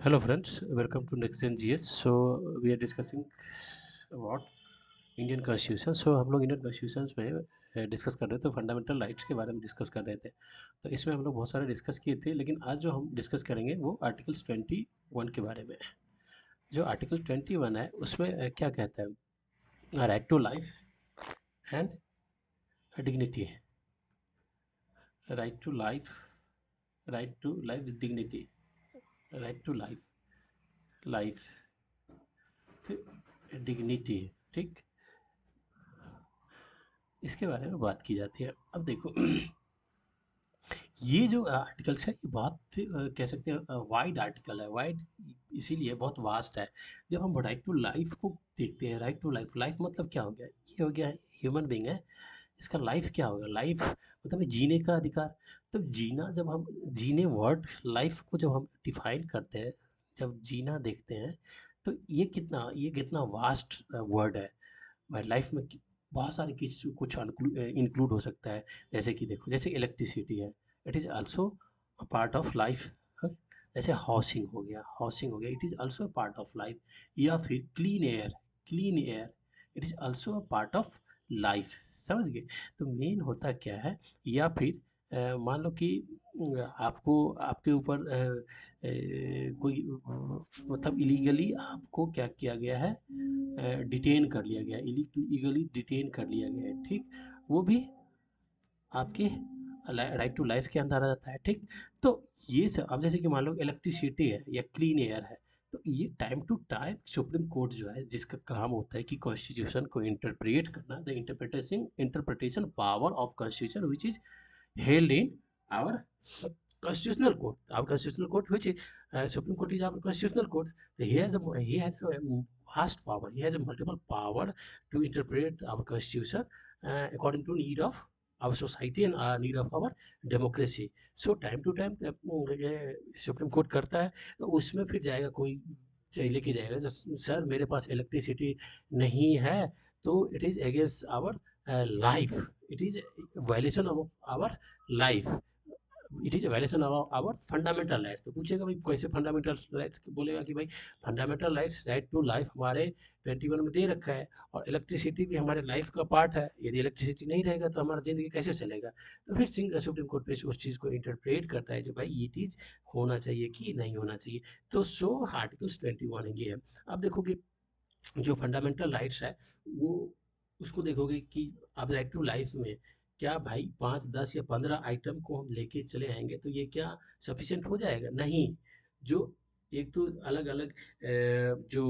Hello friends, welcome to Next Gen GS. So we are discussing about Indian constitution. हम लोग Indian constitution में discuss कर रहे थे, फंडामेंटल राइट्स के बारे में डिस्कस कर रहे थे. तो इसमें हम लोग बहुत सारे डिस्कस किए थे, लेकिन आज जो हम डिस्कस करेंगे वो आर्टिकल्स 21 के बारे में. जो आर्टिकल 21 है उसमें क्या कहता है, right to life and dignity. Right to life, right to life with dignity, right to life, life dignity. ठीक, इसके बारे में बात की जाती है. अब देखो ये जो आर्टिकल्स है ये बहुत कह सकते हैं वाइड आर्टिकल है. वाइड इसीलिए बहुत वास्ट है. जब हम राइट टू लाइफ को देखते हैं, राइट टू लाइफ, लाइफ मतलब क्या हो गया, ये हो गया ह्यूमन बींग है, इसका लाइफ क्या होगा, लाइफ मतलब है जीने का अधिकार. तो जीना, जब हम जीने वर्ड लाइफ को जब हम डिफाइन करते हैं, जब जीना देखते हैं, तो ये कितना वास्ट वर्ड है. भाई लाइफ में बहुत सारी चीज कुछ इंक्लूड हो सकता है. जैसे कि देखो, जैसे इलेक्ट्रिसिटी है, it is also a part of life. जैसे हाउसिंग हो गया, it is also a part of life. या फिर clean air, it is also a part of life. समझ गए. तो मेन होता क्या है, या फिर मान लो कि आपको आपके ऊपर कोई मतलब इलीगली आपको क्या किया गया है, डिटेन कर लिया गया, इलीगली डिटेन कर लिया गया है. ठीक, वो भी आपके राइट टू लाइफ के अंदर आ जाता है. ठीक, तो ये सब, अब जैसे कि मान लो इलेक्ट्रिसिटी है या क्लीन एयर है, तो ये time to time supreme court जो है, जिसका काम होता है कि कॉन्स्टिट्यूशन को इंटरप्रेट करना, the interpretation power of constitution which is held in our constitutional court. Our constitutional court, which is Supreme Court, is our constitutional court. So he has a vast power. He has a multiple power to interpret our constitution according to need of our society and need of our democracy. So time to time supreme court करता है, तो उसमें फिर जाएगा कोई लेके जाएगा, sir मेरे पास इलेक्ट्रिसिटी नहीं है, तो it is against our life, it is violation of our life, it is violation of our fundamental rights. तो पूछेगा भाई कैसे फंडामेंटल राइट्स, बोलेगा कि भाई fundamental rights, right to life हमारे 21 में दे रखा है, और इलेक्ट्रिसिटी भी हमारे लाइफ का पार्ट है. यदि इलेक्ट्रिसिटी नहीं रहेगा तो हमारा ज़िंदगी कैसे चलेगा. तो फिर सुप्रीम कोर्ट पे उस चीज़ को इंटरप्रेट करता है जो भाई ये चीज़ होना चाहिए कि नहीं होना चाहिए. तो आर्टिकल्स 21 ये है. अब देखो कि जो फंडामेंटल राइट्स है, वो उसको देखोगे कि आप राइट टू लाइफ में क्या भाई 5 10 या 15 आइटम को हम लेके चले आएंगे तो ये क्या सफिशिएंट हो जाएगा, नहीं. जो एक तो अलग अलग जो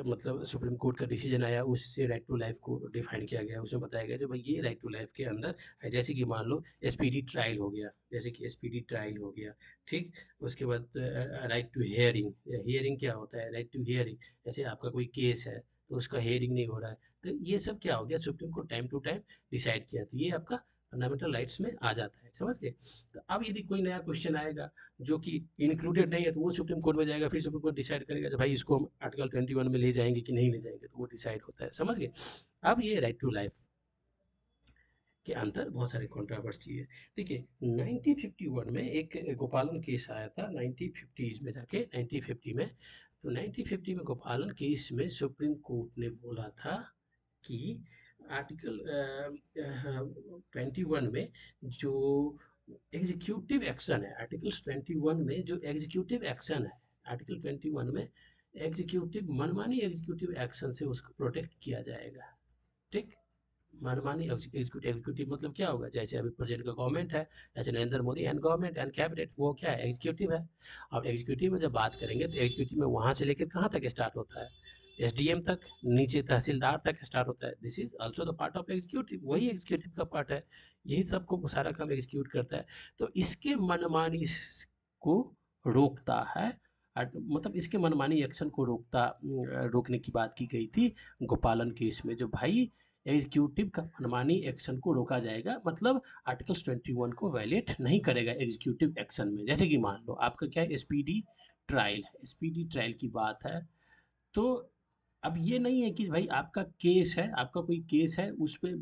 मतलब सुप्रीम कोर्ट का डिसीजन आया, उससे राइट टू लाइफ को डिफाइन किया गया. उसमें बताया गया जो भाई ये राइट टू लाइफ के अंदर है. जैसे कि मान लो एसपीडी ट्रायल हो गया, जैसे कि एसपीडी ट्रायल हो गया. ठीक, उसके बाद राइट टू हियरिंग. हियरिंग क्या होता है, राइट टू हियरिंग. जैसे आपका कोई केस है तो उसका हियरिंग नहीं हो रहा है, तो ये सब क्या हो गया, supreme court time to time decide किया, तो ये आपका फंडामेंटल राइट्स में आ जाता है. समझ गए. तो अब यदि कोई नया क्वेश्चन आएगा जो कि इंक्लूडेड नहीं है, तो वो सुप्रीम कोर्ट में जाएगा, फिर सुप्रीम कोर्ट डिसाइड करेगा कि भाई इसको हम आर्टिकल 21 में ले जाएंगे कि नहीं ले जाएंगे, तो वो डिसाइड होता है. समझ गए. अब ये राइट टू लाइफ के अंदर बहुत सारे कंट्रोवर्सी है. देखिए 1951 में एक गोपालन केस आया था, 1950s में जाके 1950 में. तो 1950 में गोपालन केस में सुप्रीम कोर्ट ने बोला था कि आर्टिकल 21 में जो एग्जीक्यूटिव एक्शन है, आर्टिकल 21 में जो एग्जीक्यूटिव एक्शन है, आर्टिकल 21 में एग्जीक्यूटिव मनमानी एग्जीक्यूटिव एक्शन से उसको प्रोटेक्ट किया जाएगा. ठीक, मनमानी एग्जीक्यूटिव मतलब क्या होगा, जैसे अभी प्रेजेंट का गवर्नमेंट है, जैसे Narendra Modi and government and cabinet, वो क्या है, एग्जीक्यूटिव है. अब एग्जीक्यूटिव में जब बात करेंगे तो एग्जीक्यूटिव में वहां से लेकर कहाँ तक स्टार्ट होता है, एसडीएम तक, नीचे तहसीलदार तक स्टार्ट होता है. This is also the part of executive, वही एग्जीक्यूटिव का पार्ट है, यही सबको सारा काम एग्जीक्यूट करता है. तो इसके मनमानी को रोकता है, मतलब इसके मनमानी एक्शन को रोकने की बात की गई थी गोपालन केस में. जो भाई एग्जीक्यूटिव का मनमानी एक्शन को रोका जाएगा, मतलब आर्टिकल्स 21 को वायलेट नहीं करेगा एग्जीक्यूटिव एक्शन में. जैसे कि मान लो आपका क्या है, एसपीडी ट्रायल है, एसपीडी ट्रायल की बात है. तो अब ये नहीं है कि भाई आपका केस है, आपका कोई केस है उस पे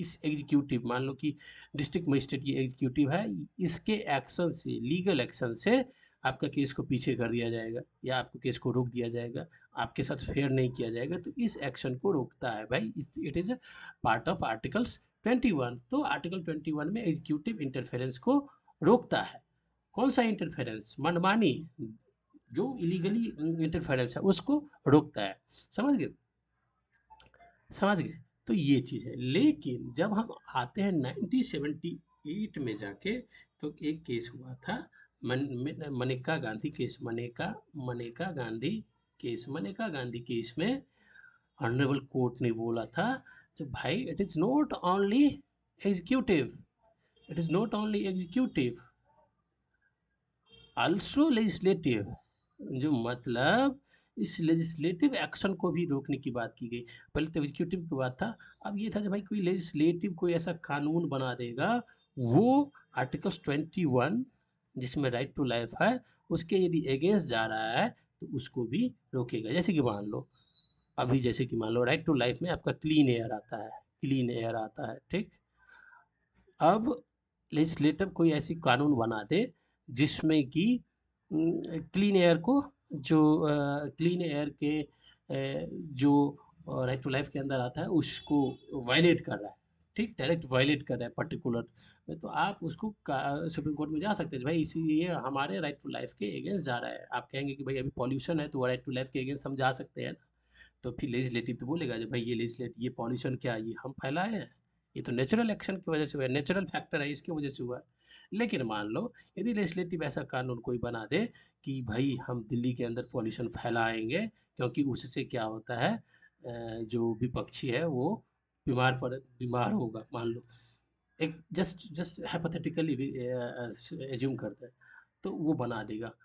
इस एग्जीक्यूटिव, मान लो कि डिस्ट्रिक्ट मजिस्ट्रेट ये एग्जीक्यूटिव है, इसके एक्शन से, लीगल एक्शन से आपका केस को पीछे कर दिया जाएगा या आपको केस को रोक दिया जाएगा, आपके साथ फेयर नहीं किया जाएगा, तो इस एक्शन को रोकता है भाई। It is a part of articles 21। तो आर्टिकल 21 में एग्जीक्यूटिव इंटरफेरेंस को रोकता है। कौन सा इंटरफेरेंस? मनमानी, जो इलीगली इंटरफेरेंस है उसको रोकता है। समझ गए? समझ गए? तो ये चीज़ है। लेकिन जब हम आते हैं 1978 में जाके, तो एक केस हुआ था मनेका गांधी केस। मनेका गांधी केस में ऑनरेबल कोर्ट ने बोला था कि भाई it is not only executive, it is not only executive, also legislative. जो मतलब इस लेजिस्लेटिव एक्शन को भी रोकने की बात की गई। पहले तो एग्जीक्यूटिव की बात था, अब ये था कि भाई कोई लेजिस्लेटिव कोई ऐसा कानून बना देगा, वो आर्टिकल्स 21 जिसमें राइट टू लाइफ है उसके यदि अगेंस्ट जा रहा है तो उसको भी रोकेगा। जैसे कि मान लो अभी, जैसे कि मान लो राइट टू लाइफ में आपका क्लीन एयर आता है, क्लीन एयर आता है, ठीक। अब लेजिस्लेटिव कोई ऐसी कानून बना दे जिसमें कि क्लीन एयर को, जो क्लीन एयर के जो राइट टू लाइफ के अंदर आता है उसको वायलेट कर रहा है, ठीक, डायरेक्ट वायलेट कर रहा है पर्टिकुलर में, तो आप उसको सुप्रीम कोर्ट में जा सकते हैं भाई इसी ये हमारे राइट टू लाइफ के अगेंस्ट जा रहा है। आप कहेंगे कि भाई अभी पॉल्यूशन है तो राइट टू लाइफ के अगेंस्ट हम जा सकते हैं ना, तो फिर लेजिस्लेटिव तो बोलेगा जो भाई ये पॉल्यूशन क्या ये हम फैलाए हैं, ये तो नेचुरल एक्शन की वजह से हुआ है, नेचुरल फैक्टर है इसकी वजह से हुआ है। लेकिन मान लो यदि लेजिस्लेटिव ऐसा कानून कोई बना दे कि भाई हम दिल्ली के अंदर पॉल्यूशन फैलाएंगे क्योंकि उससे क्या होता है, जो विपक्षी है वो बीमार होगा, मान लो, एक जस्ट हाइपोथेटिकली एज्यूम करते हैं, तो वो बना दिया था।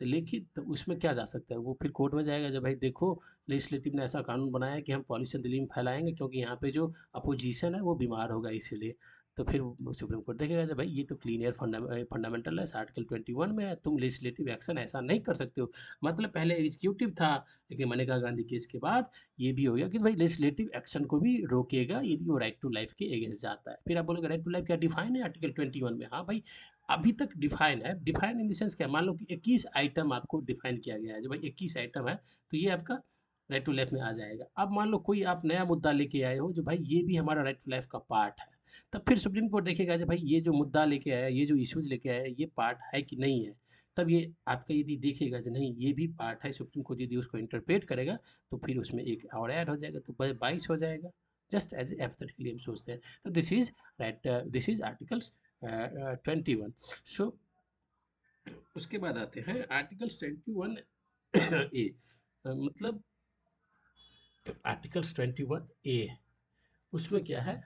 लेकिन तो उसमें क्या जा सकता है, वो फिर कोर्ट में जाएगा जब भाई देखो लेजिस्लेटिव ने ऐसा कानून बनाया है कि हम पॉल्यूशन दिल्ली में फैलाएंगे क्योंकि यहाँ पे जो अपोजिशन है वो बीमार होगा इसीलिए। तो फिर सुप्रीम कोर्ट देखेगा जब भाई ये तो क्लीन एयर फंडामेंटल है, आर्टिकल 21 में है, तुम लेजिस्लेटिव एक्शन ऐसा नहीं कर सकते हो। मतलब पहले एग्जीक्यूटिव था, लेकिन मनेका गांधी केस के बाद ये भी हो गया कि भाई लेजिस्लेटिव एक्शन को भी रोकेगा यदि वो राइट टू लाइफ के अगेंस्ट जाता है। फिर आप बोलोगे राइट टू लाइफ क्या डिफाइन है आर्टिकल 21 में? हाँ भाई, अभी तक डिफाइन है। डिफाइन इन द सेंस क्या, मान लो कि 21 आइटम आपको डिफाइन किया गया है, जो भाई 21 आइटम है तो ये आपका राइट टू लाइफ में आ जाएगा। अब मान लो कोई आप नया मुद्दा लेके आए हो जो भाई ये भी हमारा राइट टू लाइफ का पार्ट है, तब फिर सुप्रीम कोर्ट देखेगा जब भाई ये जो मुद्दा लेके आया, ये जो इश्यूज लेके आया, ये पार्ट है कि नहीं है। तब ये आपका यदि देखेगा कि नहीं ये भी पार्ट है, सुप्रीम कोर्ट यदि उसको इंटरप्रेट करेगा तो फिर उसमें एक और ऐड हो जाएगा, तो 22 हो जाएगा। जस्ट एज एफथेटिकली हम सोचते हैं। तो दिस इज आर्टिकल्स 21। सो उसके बाद आते हैं आर्टिकल्स 21 ए। मतलब आर्टिकल्स 21 ए, उसमें क्या है,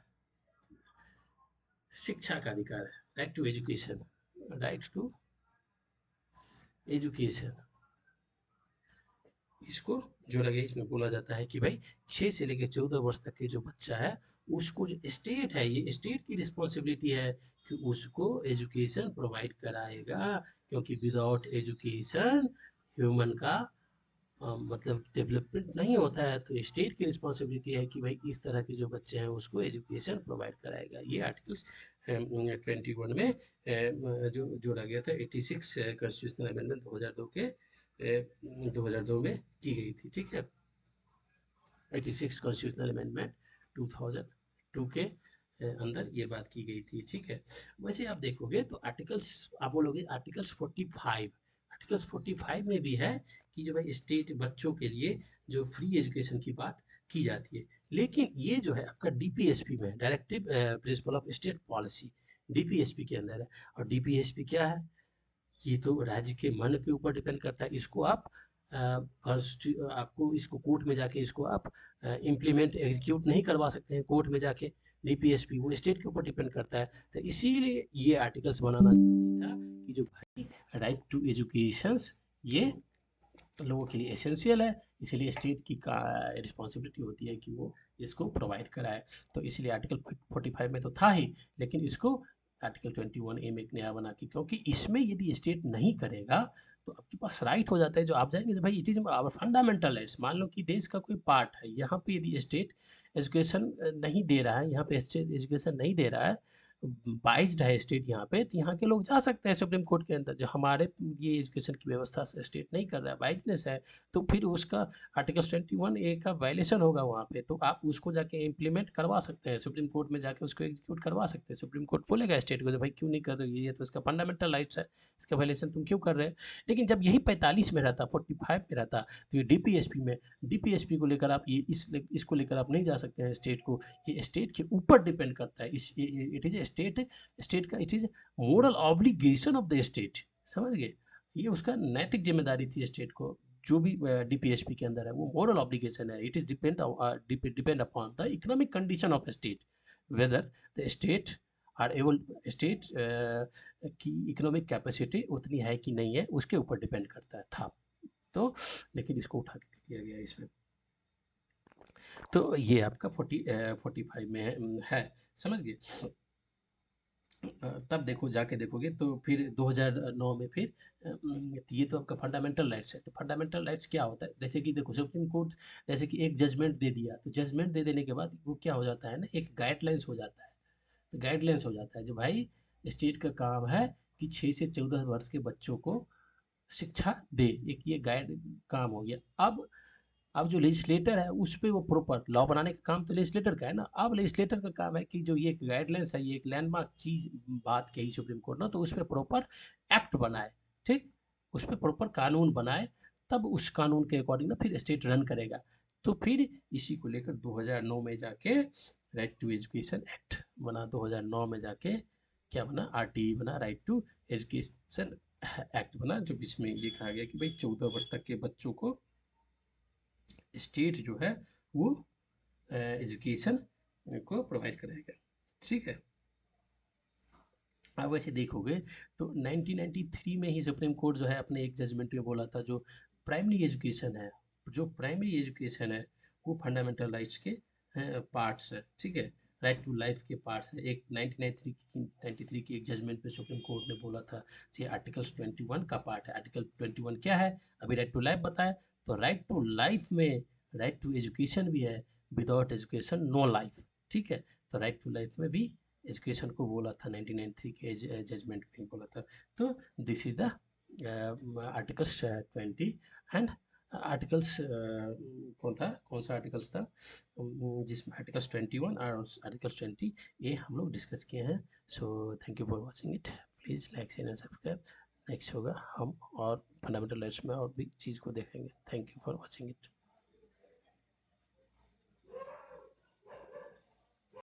शिक्षा का अधिकार है, right to education, right to education. इसको जो लगे इसमें बोला जाता है कि भाई 6 से लेकर 14 वर्ष तक के जो बच्चा है उसको जो स्टेट है, ये स्टेट की रिस्पॉन्सिबिलिटी है कि उसको एजुकेशन प्रोवाइड कराएगा, क्योंकि विदाउट एजुकेशन ह्यूमन का मतलब डेवलपमेंट नहीं होता है। तो स्टेट की रिस्पॉन्सिबिलिटी है कि भाई इस तरह के जो बच्चे हैं उसको एजुकेशन प्रोवाइड कराएगा। ये आर्टिकल्स 21 में जो जोड़ा गया था 86 कॉन्स्टिट्यूशनल अमेंडमेंट 2002 के 2002 में की गई थी, ठीक है। 86 कॉन्स्टिट्यूशनल अमेंडमेंट 2002 के अंदर ये बात की गई थी, ठीक है। वैसे आप देखोगे तो आर्टिकल्स, आप बोलोगे आर्टिकल्स 45, आर्टिकल्स 45 में भी है कि जो भाई स्टेट बच्चों के लिए जो फ्री एजुकेशन की बात की जाती है। लेकिन ये जो है आपका डीपीएसपी में, directive principle of state policy, DPSP के अंदर है। और डीपीएसपी क्या है, ये तो राज्य के मन के ऊपर डिपेंड करता है। इसको आप आपको इसको कोर्ट में जाके इसको आप इम्प्लीमेंट एग्जीक्यूट नहीं करवा सकते हैं कोर्ट में जाके। डीपीएसपी वो स्टेट के ऊपर डिपेंड करता है। तो इसीलिए ये आर्टिकल्स बनाना जरूरी था कि जो भाई राइट टू एजुकेशंस ये लोगों के लिए एसेंशियल है, इसलिए स्टेट की का रिस्पॉन्सिबिलिटी होती है कि वो इसको प्रोवाइड कराए। तो इसलिए आर्टिकल 45 में तो था ही, लेकिन इसको आर्टिकल 21 ए में एक नया बना के, क्योंकि इसमें यदि स्टेट नहीं करेगा तो आपके पास राइट हो जाता है जो आप जाएंगे तो भाई it is our fundamental rights. मान लो कि देश का कोई पार्ट है, यहाँ पे यदि स्टेट एजुकेशन नहीं दे रहा है, यहाँ पे स्टेट एजुकेशन नहीं दे रहा है, बाइज्ड है स्टेट यहाँ पे, तो यहाँ के लोग जा सकते हैं सुप्रीम कोर्ट के अंदर। जो हमारे ये एजुकेशन की व्यवस्था से स्टेट नहीं कर रहा है, बाइजनेस है, तो फिर उसका आर्टिकल 21A का वायलेशन होगा वहाँ पे, तो आप उसको जाके इम्प्लीमेंट करवा सकते हैं, सुप्रीम कोर्ट में जाके उसको एग्जीक्यूट करवा सकते हैं। सुप्रीम कोर्ट बोलेगा स्टेट को, भाई क्यों नहीं कर रही है, ये तो इसका फंडामेंटल राइट्स है, इसका वायलेशन तुम क्यों कर रहे हैं। लेकिन जब यही 45 में रहता, 45 में रहता, तो ये डीपीएसपी को लेकर आप ये इसको लेकर आप नहीं जा सकते हैं स्टेट को। ये स्टेट के ऊपर डिपेंड करता है। इट इज स्टेट का it is moral obligation of the state, समझ गए। ये उसका नैतिक जिम्मेदारी थी स्टेट को, जो भी डीपीएसपी के अंदर है वो मोरल ऑब्लिगेशन है। It is depend upon the economic condition of state, whether the state are able, state की इकोनॉमिक कैपेसिटी उतनी है कि नहीं है, उसके ऊपर डिपेंड करता है था। तो लेकिन इसको उठा के दिया गया इसमें। तो ये आपका 45 में है, समझ गए। तब देखो, जाके देखोगे तो फिर 2009 में फिर ये तो आपका फंडामेंटल राइट्स है। तो फंडामेंटल राइट्स क्या होता है, जैसे कि देखो सुप्रीम कोर्ट जैसे कि एक जजमेंट दे दिया, तो जजमेंट दे देने के बाद वो क्या हो जाता है ना, एक गाइडलाइंस हो जाता है। तो गाइडलाइंस हो जाता है जो भाई स्टेट का काम है कि 6 से 14 वर्ष के बच्चों को शिक्षा दे, एक ये गाइड काम हो गया। अब जो लेजिस्लेटर है उस पे वो प्रॉपर लॉ बनाने का काम तो लेजिस्लेटर का है ना। अब लेजिस्लेटर का काम है कि जो ये गाइडलाइंस है, ये एक लैंडमार्क चीज बात कही सुप्रीम कोर्ट ने, तो उस पर प्रॉपर एक्ट बनाए, ठीक, उस पर प्रॉपर कानून बनाए, तब उस कानून के अकॉर्डिंग ना फिर स्टेट रन करेगा। तो फिर इसी को लेकर 2009 में जाके राइट टू एजुकेशन एक्ट बना, 2009 में जाके क्या बना, आरटीई बना, राइट टू एजुकेशन एक्ट बना, जो जिसमें ये कहा गया कि भाई 14 वर्ष तक के बच्चों को स्टेट जो है वो एजुकेशन को प्रोवाइड कराएगा, ठीक है। अब वैसे देखोगे तो 1993 में ही सुप्रीम कोर्ट जो है अपने एक जजमेंट में बोला था, जो प्राइमरी एजुकेशन है, जो प्राइमरी एजुकेशन है वो फंडामेंटल राइट्स के पार्ट्स है, ठीक है, राइट टू लाइफ के पार्ट्स है। एक 1993 की एक जजमेंट पे सुप्रीम कोर्ट ने बोला था, ये आर्टिकल 21 का पार्ट है। आर्टिकल 21 क्या है, अभी राइट टू लाइफ बताया, तो राइट टू लाइफ में राइट टू एजुकेशन भी है, विदाउट एजुकेशन नो लाइफ, ठीक है। तो राइट टू लाइफ में भी एजुकेशन को बोला था, 1993 के जजमेंट में बोला था। तो this is the articles 20 and articles कौन सा आर्टिकल्स था, जिसमें आर्टिकल्स 21 और आर्टिकल्स 20 ये हम लोग डिस्कस किए हैं। So thank you for watching it, please like share and subscribe. Next होगा हम और फंडामेंटल राइट्स में और भी चीज़ को देखेंगे। Thank you for watching it.